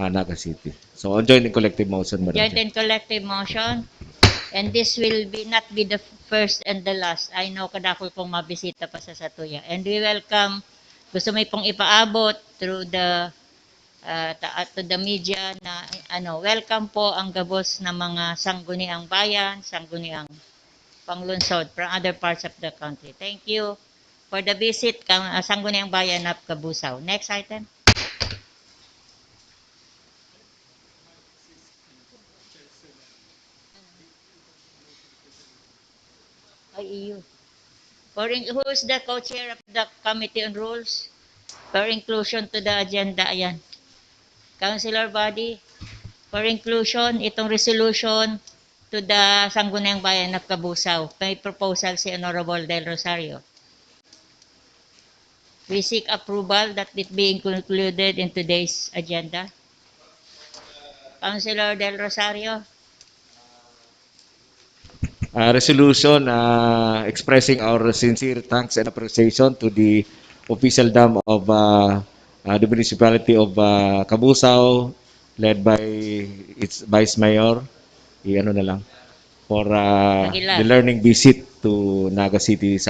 Naga City. So, on joint and collective motion, Madam Joint Chair. and collective motion. And this will not be the first and the last. I know kadakol pong mabisita pa sa Satuya. And we welcome, gusto may pong ipaabot through the to the media na welcome po ang gabos na mga sangguniang bayan, sangguniang panglunsod from other parts of the country. Thank you for the visit sangguniang bayan of Kabusaw. Next item. EU. Who is the co-chair of the Committee on Rules? For inclusion to the agenda, ayan. Councilor Body, for inclusion, itong resolution to the Sangguniang Bayan of Kabusaw. May proposal si Honorable Del Rosario. We seek approval that it be included in today's agenda. Councilor Del Rosario. Resolution expressing our sincere thanks and appreciation to the official dam of the municipality of Kabusaw, led by its Vice Mayor, for Aguilar. the learning visit to Naga City.